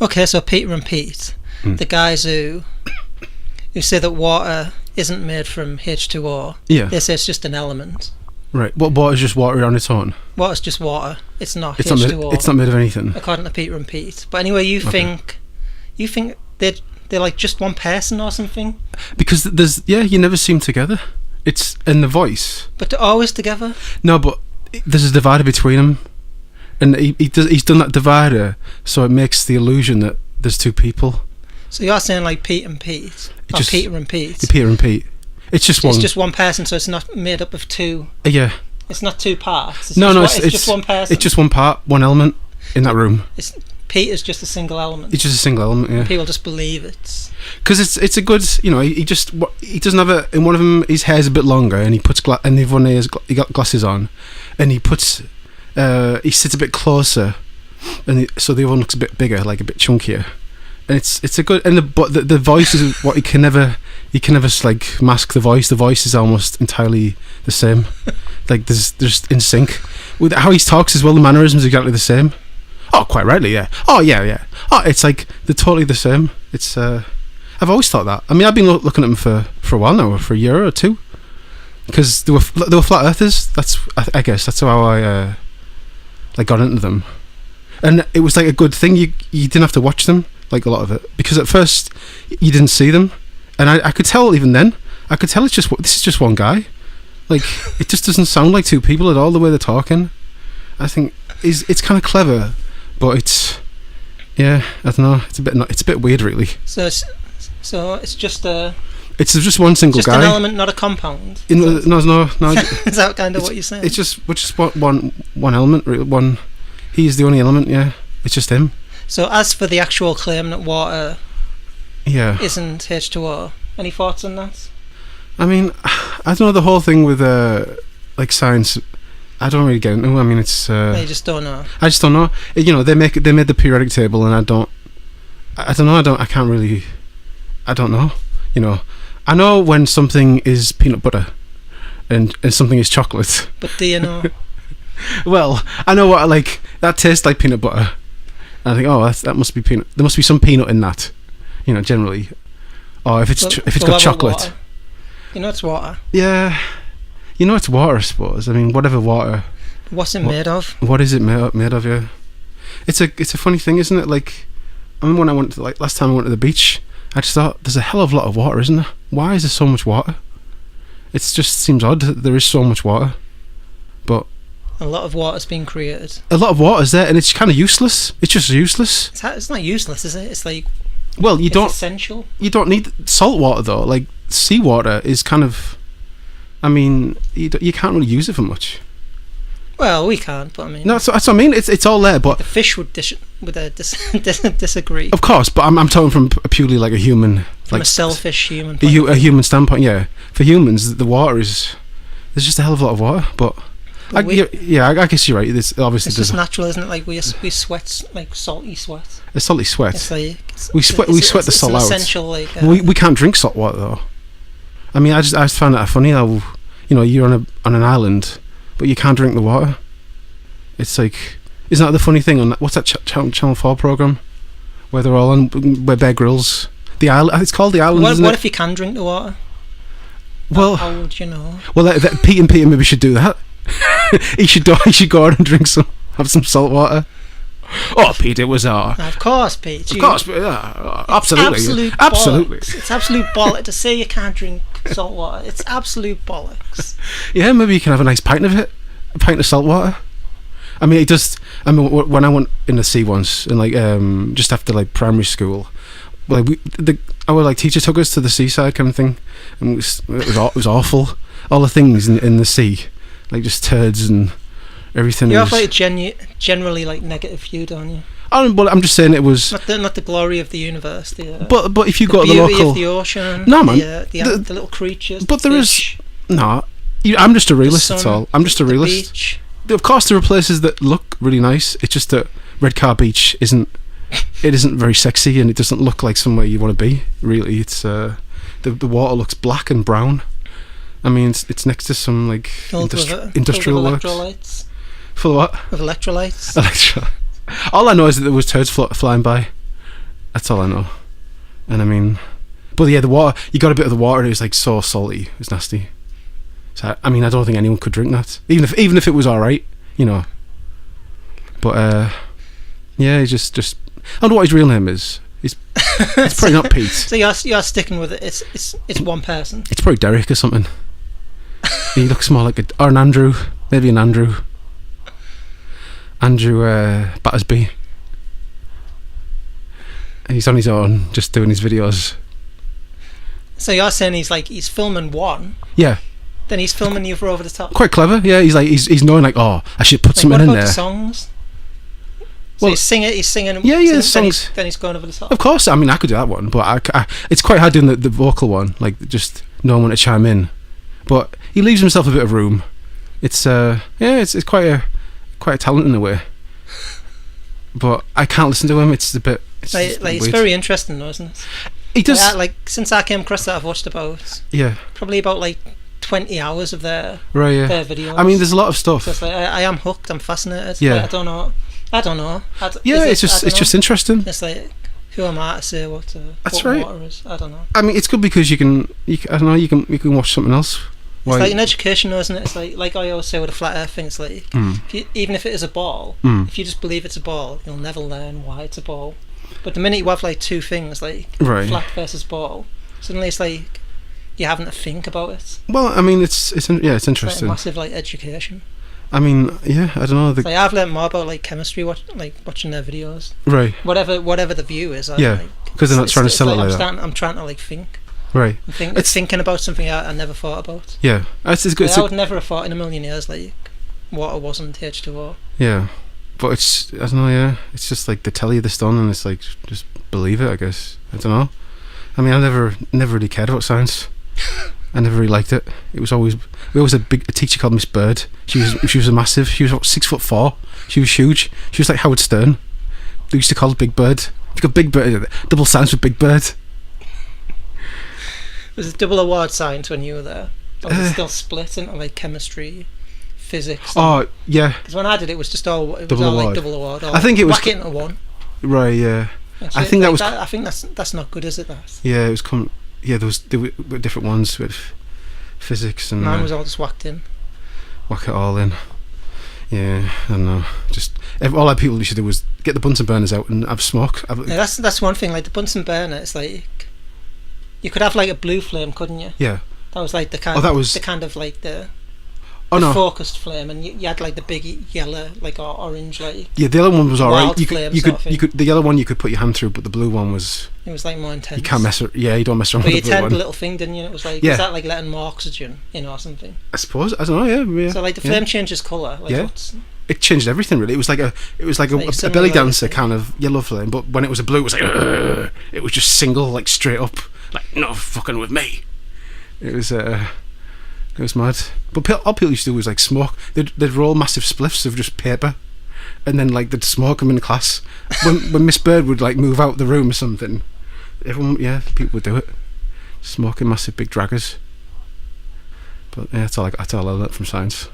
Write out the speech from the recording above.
Okay, so Peter and Pete, the guys who say that water isn't made from H2O. Yeah. They say it's just an element. Right. What water is just water on its own? Water's just water. It's not It's H2O. it's not made of anything. According to Peter and Pete. But anyway, you think they're like just one person or something? Because you never see them together. It's in the voice. But they're always together? No, but there's a divider between them. And he's done that divider, so it makes the illusion that there's two people. So you're saying like Pete and Pete? Or Peter and Pete? Peter and Pete. It's just one. It's just one person, so it's not made up of two. Yeah. It's not two parts. It's just one person. It's just one part, one element in that room. Pete is just a single element. It's just a single element, yeah. People just believe it. Because it's a good, he doesn't have in one of them his hair's a bit longer, and he puts and the other one he got glasses on, and he sits a bit closer, and so the other one looks a bit bigger, like a bit chunkier, and it's a good, and the voice is what he can never like mask the voice. The voice is almost entirely the same, like there's in sync with how he talks as well. The mannerisms are exactly the same. Oh, quite rightly, yeah. Oh, yeah. Oh, it's like they're totally the same. It's I've always thought that. I mean, I've been looking at them for a while now, for a year or two, because they were flat earthers. I guess that's how I got into them, and it was like a good thing. You didn't have to watch them, like a lot of it, because at first you didn't see them, and I could tell even then. I could tell this is just one guy. Like it just doesn't sound like two people at all the way they're talking. I think it's kind of clever. But it's, I don't know. It's a bit weird, really. So it's just it's just one single guy. Just an element, not a compound. No. Is that kind of what you're saying? It's just one element. Really. He's the only element. Yeah, it's just him. So as for the actual claim that water, isn't H2O, any thoughts on that? I mean, I don't know, the whole thing with like science. I don't really get into. I mean, it's. You just don't know. I just don't know. They made the periodic table, and I don't know. I can't really. I don't know. I know when something is peanut butter, and something is chocolate. But do you know? Well, I know what that tastes like peanut butter. And I think, that must be peanut. There must be some peanut in that. Generally, or if it's got chocolate. Water. It's water. Yeah. It's water, I suppose. I mean, whatever water. What's it made of? What is it made of? Yeah, it's a funny thing, isn't it? Like, I mean, when I went last time I went to the beach, I just thought there's a hell of a lot of water, isn't there? Why is there so much water? It just seems odd that there is so much water, but a lot of water's been created. A lot of water's there, and it's kind of useless. It's just useless. It's not useless, is it? It's like, well, it's essential. You don't need salt water though. Like seawater is kind of. I mean, you can't really use it for much. Well, we can't, but I mean... No, that's what I mean. It's all there, but... The fish would disagree. Of course, but I'm talking from purely like a human... From a selfish human point. A human standpoint, yeah. For humans, the water is... There's just a hell of a lot of water, but... I guess you're right. It's just natural, isn't it? Like we sweat, like salty sweat. A salty sweat. It's like... We sweat the salt out. Essential, like... We can't drink salt water, though. I mean, I just found that funny how, you're on an island, but you can't drink the water. It's like, isn't that the funny thing on that? What's that Channel 4 program where they're all on, where Bear Grylls, the island? It's called The Island. What if you can drink the water? Well, how would you know? Well, Pete and Peter maybe should do that. he should go out and have some salt water. Oh, Pete, it was of course, Pete. Of course, absolutely. Absolutely. It's absolute bollocks to say you can't drink salt water. It's absolute bollocks. Yeah, maybe you can have a nice pint of it. A pint of salt water. I mean, when I went in the sea once, and just after primary school, our teacher took us to the seaside kind of thing, and it was awful. All the things in the sea, like just turds and everything. You have a generally negative view, don't you? Well, I'm just saying it was not the glory of the universe. But if you go to the local, of the ocean, no man, the little creatures. But there is no. I'm just a realist. That's all. I'm just a realist. Beach. Of course, there are places that look really nice. It's just that Redcar Beach isn't very sexy, and it doesn't look like somewhere you want to be. Really, it's the water looks black and brown. I mean, it's next to some industrial works. Electrolytes. Full of what? With electrolytes. All I know is that there was turds flying by. That's all I know. And I mean, but yeah, the water. You got a bit of the water. It was like so salty. It was nasty. So I mean, I don't think anyone could drink that, even if it was all right, you know. But yeah, he's just. I don't know what his real name is. It's probably not Pete. So you're sticking with it. It's one person. It's probably Derek or something. He looks more like or an Andrew, maybe an Andrew. Andrew Battersby. He's on his own, just doing his videos. So you're saying he's filming one. Yeah. Then he's filming you for over the top. Quite clever, yeah. He's knowing like, oh, I should put something what in about there. The songs. So Well, he's singing. Yeah, songs. Then he's going over the top. Of course, I mean I could do that one, but it's quite hard doing the vocal one, like just knowing when to chime in. But he leaves himself a bit of room. It's it's quite a talent in a way. But I can't listen to him. It's a bit. It's very interesting, though, isn't it? He does. Since I came across that, I've watched probably about 20 hours of their videos. I mean, there's a lot of stuff. So I am hooked. I'm fascinated. Yeah. I don't know. Yeah, it's just interesting. It's like, who am I to say what water is? I don't know. I mean, it's good because you can watch something else. It's like an education, though, isn't it? It's like I always say with a flat earth thing, it's like, even if it is a ball, if you just believe it's a ball, you'll never learn why it's a ball. But the minute you have like two things, like flat versus ball, suddenly it's like you're having to think about it. Well, I mean, it's interesting. It's like a massive education. I mean, yeah, I don't know. I've learned more about chemistry watching their videos. Right. Whatever the view is. Because they're not trying to sell it like that. I'm trying to think. Right. Thinking about something I never thought about. Yeah, it's good. I would never have thought in a million years water wasn't H2O. Yeah, but I don't know. Yeah, it's just like they tell you this done, and it's like just believe it. I guess I don't know. I mean, I never really cared about science. I never really liked it. We always had a teacher called Miss Bird. She was a massive. She was about 6'4". She was huge. She was like Howard Stern. They used to call her Big Bird. You got Big Bird, double science with Big Bird. Was it double award science when you were there? Or was it still split into chemistry, physics? Oh yeah. Because when I did it was just all double award. I think it was whack it into one. Right. Yeah. I think that was. I think that's not good, is it? That. Yeah, it was. Yeah, there were different ones with physics and. Mine was all just whacked in. Whack it all in. Yeah, I don't know. Just all our people used to do was get the Bunsen burners out and have smoke. Yeah, that's one thing. Like the Bunsen burner, it's like you could have a blue flame, couldn't you? Yeah. That was the kind. Oh, that was the kind of the no. focused flame, and you had the big yellow, or orange, Yeah, the other one was alright. You could the yellow one you could put your hand through, but the blue one was. It was more intense. You can't mess. Yeah, you don't mess around but with the blue one. But you turned the little thing, didn't you? It was was that letting more oxygen in or something? I suppose. I don't know. Yeah. So the flame changes colour. It changed everything really. It was like a belly dancer kind of yellow flame, but when it was a blue, it was it was just single, straight up, no fucking with me. It was mad. But all people used to do was smoke. They'd roll massive spliffs of just paper, and then they'd smoke them in class. When Miss Bird would move out the room or something, people would do it, smoking massive big draggers. But yeah, that's all I learned from science.